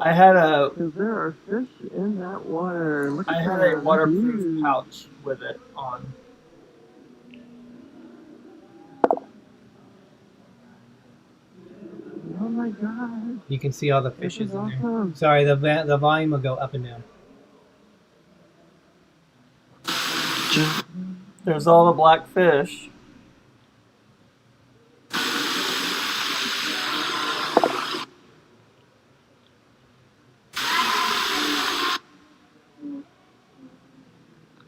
I had a Because there are fish in that water. Look I at had that. a waterproof Huge. pouch with it on. Oh my god. You can see all the This fishes is in there. awesome. Sorry, the volume will go up and down. There's all the black fish.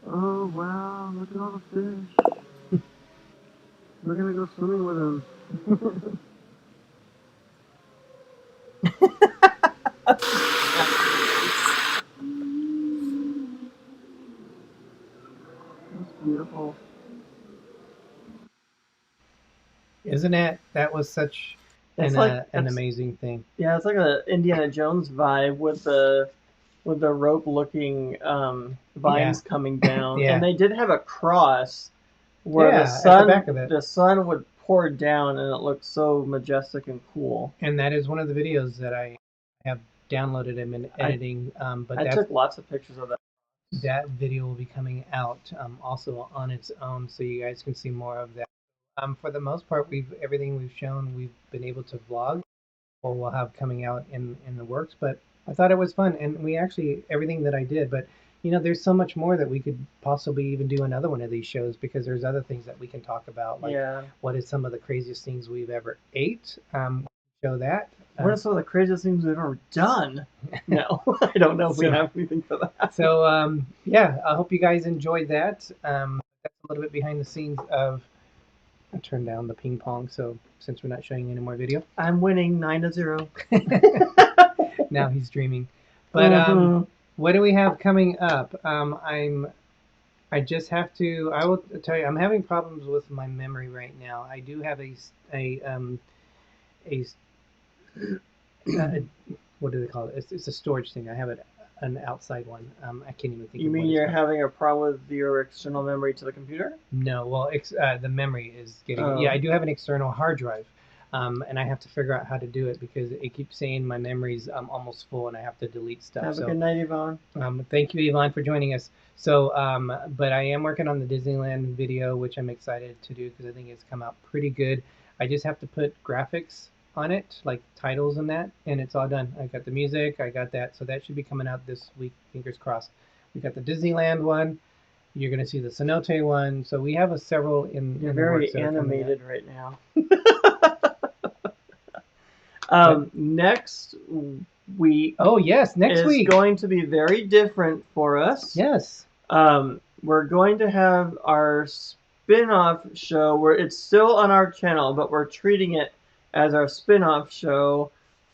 Oh wow, look at all the fish. We're gonna go swimming with them. That's beautiful. Isn't it? That was such It's an, like an it's- amazing thing. Yeah, it's like a Indiana Jones vibe with the rope looking vines coming down. Yeah. And they did have a cross where Yeah, the at sun the back of it. the sun would pour down, and it looked so majestic and cool. And that is one of the videos that I have downloaded and been editing. But I took lots of pictures of that. that video will be coming out also on its own, so you guys can see more of that. For the most part, everything we've shown, we've been able to vlog, or we'll have coming out in the works. But I thought it was fun, and we actually everything that I did. But you know, there's so much more that we could possibly even do another one of these shows, because there's other things that we can talk about, like Yeah. what is some of the craziest things we've ever ate. Show that. What are some of the craziest things we've ever done? No, I don't know if we So- have anything for that. So yeah, I hope you guys enjoyed that. That's a little bit behind the scenes of. I turned down the ping pong, so since we're not showing any more video, I'm winning 9-0. now he's dreaming. But what do we have coming up? I just have to. I will tell you, I'm having problems with my memory right now. I do have what do they call it? It's a storage thing. I have an outside one. I can't even think. You of mean what it's you're called. having a problem with your external memory to the computer? No, well, the memory is getting. Oh. Yeah, I do have an external hard drive, and I have to figure out how to do it because it keeps saying my memory's almost full and I have to delete stuff. Have so, a good night, Yvonne. thank you, Yvonne, for joining us. So, but I am working on the Disneyland video, which I'm excited to do because I think it's come out pretty good. I just have to put graphics on it, like titles and that, and it's all done. I got the music, I got that, so that should be coming out this week. Fingers crossed. We got the Disneyland one. You're going to see the cenote one. So we have several in. You're in the very works that are coming animated out. right now. Next week. Oh yes, next is week. going to be very different for us. Yes. We're going to have our spin-off show where it's still on our channel, but we're treating it as our spin-off show,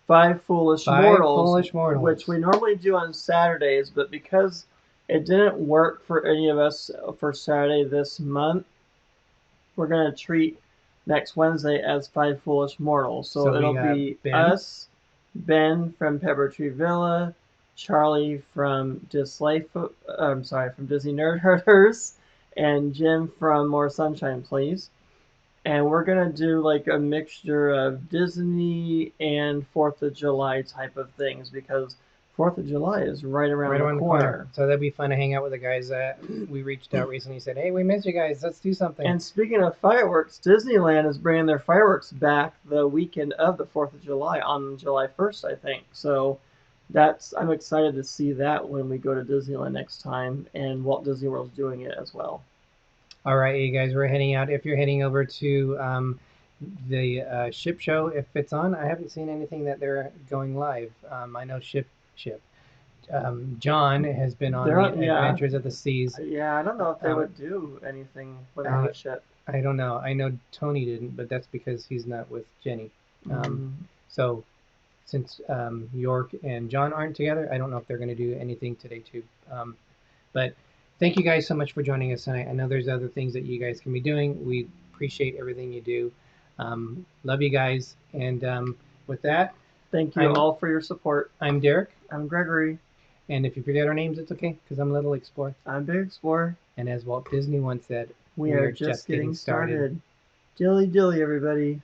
Five Foolish Mortals, which we normally do on Saturdays, but because it didn't work for any of us for Saturday this month, we're going to treat next Wednesday as Five Foolish Mortals. So we it'll got be Ben. us, Ben from Pepper Tree Villa, Charlie from from Disney Nerd Herders, and Jim from More Sunshine Please. And we're gonna do like a mixture of Disney and 4th of July type of things because 4th of July is right around the corner. So that'd be fun to hang out with the guys that we reached out recently. Said, hey, we missed you guys. Let's do something. And speaking of fireworks, Disneyland is bringing their fireworks back the weekend of the 4th of July on July 1st, I think. So I'm excited to see that when we go to Disneyland next time, and Walt Disney World's doing it as well. All right, you guys, we're heading out. If you're heading over to the ship show, if it's on, I haven't seen anything that they're going live. I know ship. John has been on the Adventures of the Seas. Yeah, I don't know if they would do anything without a ship. I don't know. I know Tony didn't, but that's because he's not with Jenny. So since York and John aren't together, I don't know if they're going to do anything today too. But thank you guys so much for joining us tonight. I know there's other things that you guys can be doing. We appreciate everything you do. Love you guys. And with that, thank you all for your support. I'm Derick. I'm Greggory. And if you forget our names, it's okay, because I'm Little Explorer. I'm Big Explorer. And as Walt Disney once said, we are just getting started. Dilly Dilly, everybody.